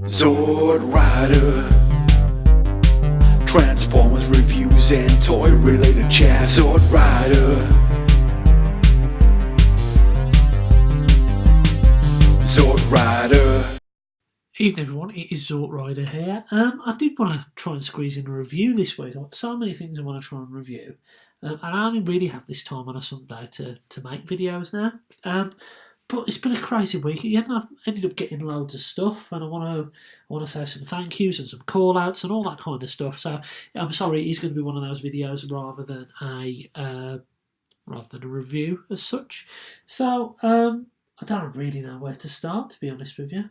Sword Rider, Transformers reviews and toy related chat. Sword Rider, Sword Rider. Evening everyone, it is Sword Rider here. I did want to try and squeeze in a review this week. I've got so many things I want to try and review. And I only really have this time on a Sunday to make videos now. But it's been a crazy week again. I've ended up getting loads of stuff, and I want to say some thank yous and some call outs and all that kind of stuff. So I'm sorry, it is going to be one of those videos rather than a review as such. So I don't really know where to start, to be honest with you.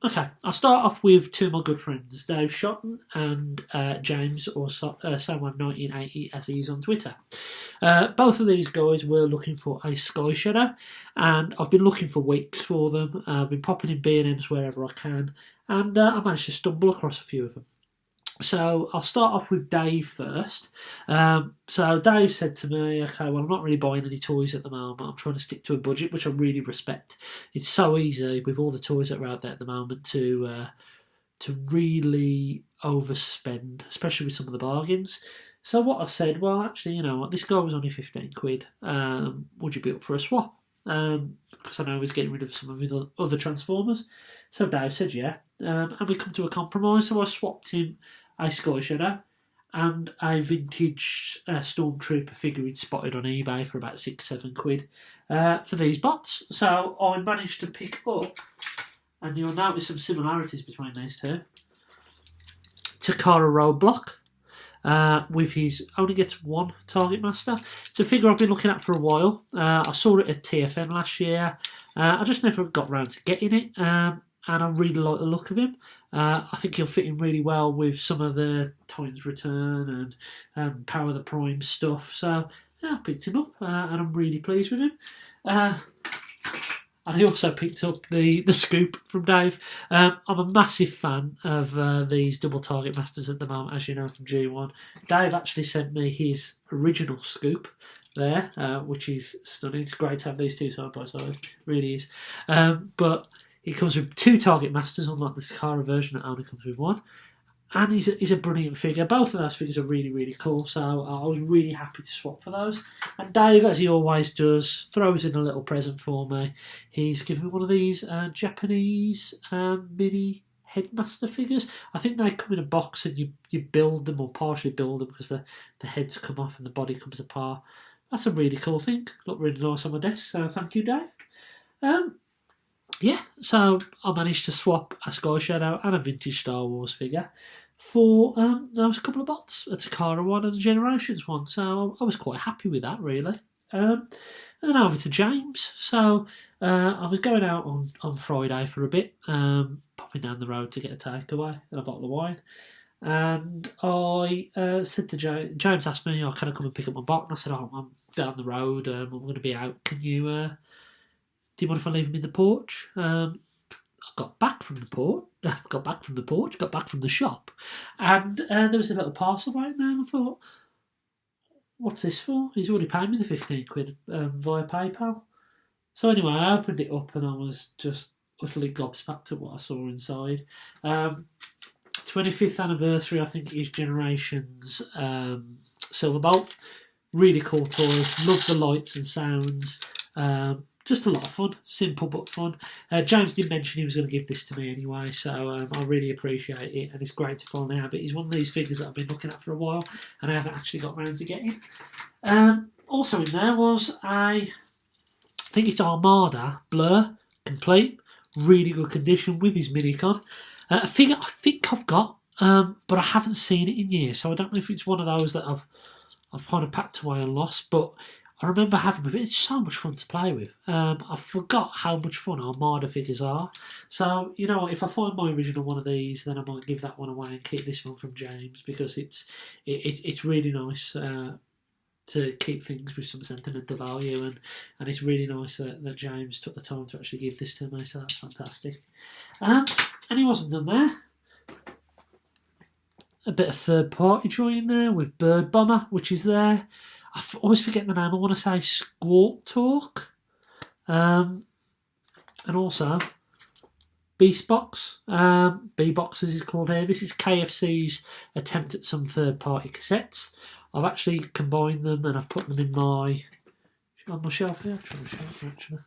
Okay, I'll start off with two of my good friends, Dave Shotton and James, or Someone1980 as he is on Twitter. Both of these guys were looking for a Sky Shadow, and I've been looking for weeks for them. I've been popping in B&Ms wherever I can, and I managed to stumble across a few of them. So I'll start off with Dave first. So Dave said to me, okay, well, I'm not really buying any toys at the moment. I'm trying to stick to a budget, which I really respect. It's so easy with all the toys that are out there at the moment to really overspend, especially with some of the bargains. So what I said, well, actually, you know what, this guy was only 15 quid. Would you be up for a swap? Because I know he was getting rid of some of the other Transformers. So Dave said, yeah. And we come to a compromise, so I swapped him a Sky Shadow and a vintage Stormtrooper figure he'd spotted on eBay for about 6-7 quid for these bots. So I managed to pick up, and you'll notice some similarities between these two, Takara Roadblock, with his only gets one Target Master. It's a figure I've been looking at for a while. I saw it at TFN last year. I just never got around to getting it. And I really like the look of him. I think he'll fit in really well with some of the Titan's Return and Power the Prime stuff. So yeah, I picked him up, and I'm really pleased with him. And I also picked up the scoop from Dave. I'm a massive fan of these double Target Masters at the moment, as you know, from G1. Dave actually sent me his original scoop there, which is stunning. It's great to have these two side by side, really is. But he comes with two Target Masters, unlike the Takara version that only comes with one. And he's a brilliant figure. Both of those figures are really, really cool, so I was really happy to swap for those. And Dave, as he always does, throws in a little present for me. He's given me one of these Japanese mini Headmaster figures. I think they come in a box and you build them, or partially build them, because the heads come off and the body comes apart. That's a really cool thing. Look really nice on my desk, so thank you, Dave. Yeah, so I managed to swap a Sky Shadow and a vintage Star Wars figure for those couple of bots, a Takara one and a Generations one. So I was quite happy with that, really. And then over to James. So I was going out on Friday for a bit, popping down the road to get a takeaway and a bottle of wine. And I said to James asked me, can I come and pick up my bot? And I said, I'm down the road, I'm going to be out. Can you... do you mind if I leave him in the porch? I got back from the shop, and there was a little parcel right there, and I thought, what's this for? He's already paid me the 15 quid via PayPal. So anyway, I opened it up, and I was just utterly gobsmacked at what I saw inside. 25th anniversary, I think, is Generations Silverbolt. Really cool toy. Love the lights and sounds. Just a lot of fun, simple but fun. James did mention he was going to give this to me anyway, so I really appreciate it, and it's great to finally have it. He's one of these figures that I've been looking at for a while, and I haven't actually got round to getting. Also in there was I think it's Barda Blur, complete, really good condition with his minicon. A figure I think I've got, but I haven't seen it in years, so I don't know if it's one of those that I've kind of packed away and lost, but I remember having with it. It's so much fun to play with. I forgot how much fun Armada figures are. So, you know, if I find my original one of these, then I might give that one away and keep this one from James, because it's really nice to keep things with some sentimental value, and it's really nice that James took the time to actually give this to me, so that's fantastic. And he wasn't done there. A bit of third-party joy in there with Bird Bomber, which is there. I always forget the name. I want to say Squawk Talk. And also Beast Box. B-Box as it's called here. This is KFC's attempt at some third-party cassettes. I've actually combined them and I've put them in on my shelf here. Actually.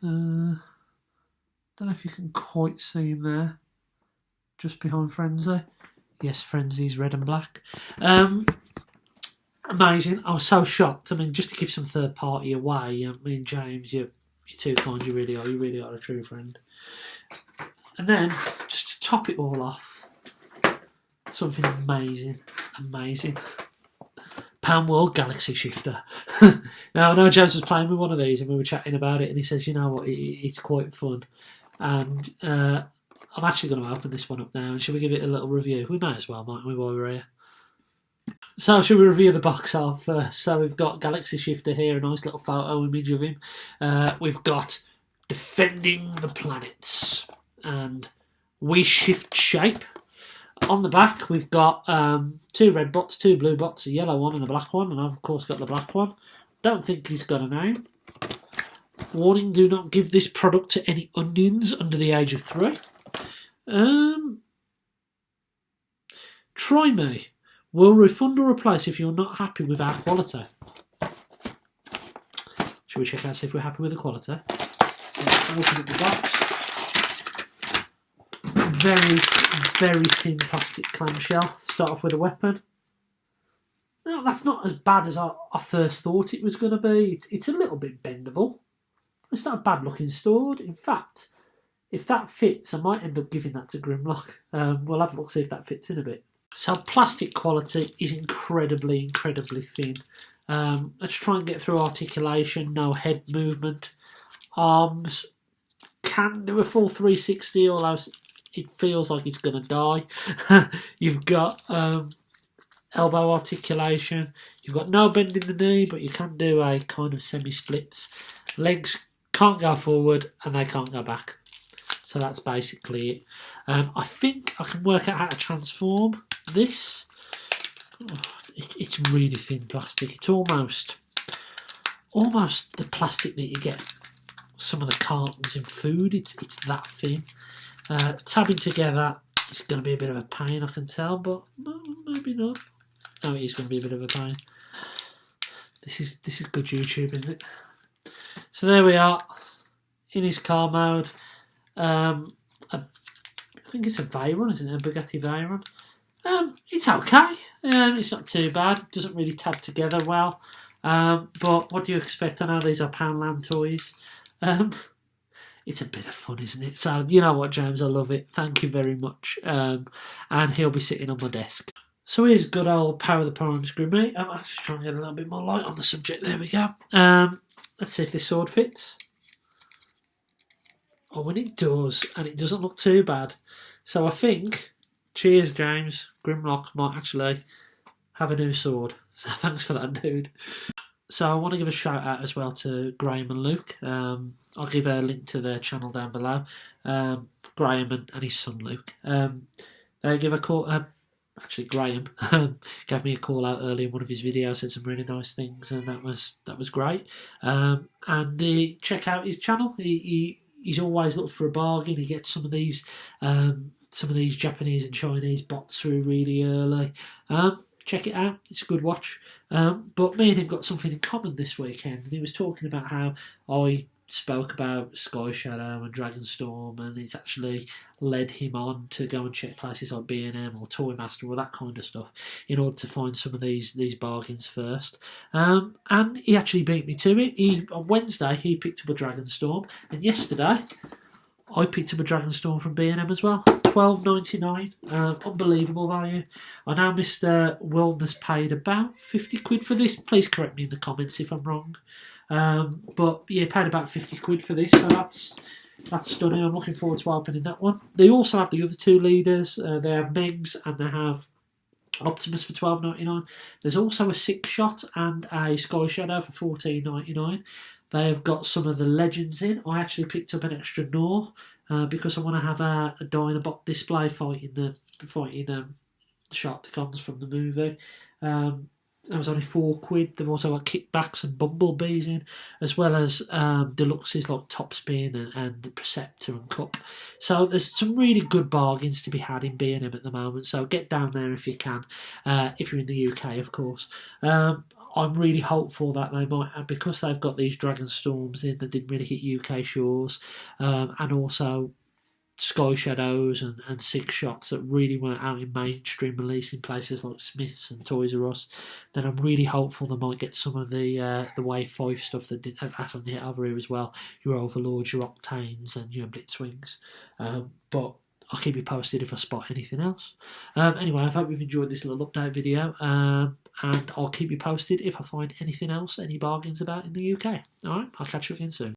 Don't know if you can quite see him there. Just behind Frenzy. Yes, Frenzy's red and black. Amazing. I was so shocked. I mean, just to give some third party away, I mean, James, you're too kind. You really are. You really are a true friend. And then, just to top it all off, something amazing. Pam World Galaxy Shifter. Now, I know James was playing with one of these and we were chatting about it and he says, you know what, it's quite fun. And I'm actually going to open this one up now and shall we give it a little review? We may as well, mightn't we, while we're here? So, shall we review the box art first? So, we've got Galaxy Shifter here, a nice little photo image of him. We've got Defending the Planets and We Shift Shape. On the back, we've got 2 red bots, 2 blue bots, a yellow one and a black one, and I've of course got the black one. Don't think he's got a name. Warning, do not give this product to any onions under the age of 3. Try me. Will refund or replace if you're not happy with our quality. Shall we check out, see if we're happy with the quality? Open up the box. Very thin plastic clamshell. Start off with a weapon. No, that's not as bad as I first thought it was going to be. It's a little bit bendable. It's not a bad looking sword. In fact, if that fits, I might end up giving that to Grimlock. We'll have a look, see if that fits in a bit. So plastic quality is incredibly thin. Let's try and get through articulation, no head movement. Arms can do a full 360, although it feels like it's going to die. You've got elbow articulation. You've got no bend in the knee, but you can do a kind of semi-splits. Legs can't go forward and they can't go back. So that's basically it. I think I can work out how to transform this. It's really thin plastic. It's almost the plastic that you get some of the cartons in food. It's that thin. Tabbing together is going to be a bit of a pain, I can tell, but maybe not. No, it is going to be a bit of a pain. This is good YouTube, isn't it? So there we are, in his car mode. I think it's a Veyron, isn't it? A Bugatti Veyron. It's okay. It's not too bad. It doesn't really tab together well. But what do you expect? I know these are Poundland toys. It's a bit of fun, isn't it? So, you know what, James, I love it. Thank you very much. And he'll be sitting on my desk. So here's good old Power of the Primes Grimmy. I'm actually trying to get a little bit more light on the subject. There we go. Let's see if this sword fits. Oh, when it does, and it doesn't look too bad. So I think, cheers, James, Grimlock might actually have a new sword. So thanks for that, dude. So I want to give a shout out as well to Graham and Luke. I'll give a link to their channel down below. Graham and his son Luke. They give a call. Actually, Graham gave me a call out early in one of his videos. Said some really nice things, and that was great. And check out his channel. He's always looked for a bargain. He gets some of these Japanese and Chinese bots through really early. Check it out. It's a good watch. But me and him got something in common this weekend. And he was talking about how I spoke about Sky Shadow and Dragonstorm, and it's actually led him on to go and check places like B&M or Toy Master or that kind of stuff in order to find some of these bargains first. And he actually beat me to it. On Wednesday he picked up a Dragonstorm, and yesterday I picked up a Dragonstorm from B&M as well. £12.99. Unbelievable value. I know Mr. Wildness paid about 50 quid for this. Please correct me in the comments if I'm wrong. But yeah, paid about 50 quid for this, so that's stunning. I'm looking forward to opening that one. They also have the other two leaders. They have Megs and they have Optimus for £12.99. There's also a 6-shot and a Sky Shadow for £14.99. They have got some of the legends in. I actually picked up an extra Nor because I want to have a Dinobot display fighting the Sharkticons from the movie. That was only £4. They've also got kickbacks and bumblebees in, as well as deluxes like Top Spin and the Preceptor and Cup. So there's some really good bargains to be had in B&M at the moment. So get down there if you can, if you're in the UK, of course. I'm really hopeful that they might, because they've got these Dragon Storms in that didn't really hit UK shores, and also Sky Shadows and Six Shots that really weren't out in mainstream release in places like Smiths and Toys R Us, then I'm really hopeful they might get some of the Wave 5 stuff that hasn't hit over here as well. Your Overlords, your Octanes and your Blitzwings. But I'll keep you posted if I spot anything else. Anyway, I hope you've enjoyed this little update video, and I'll keep you posted if I find anything else, any bargains about in the UK. Alright, I'll catch you again soon.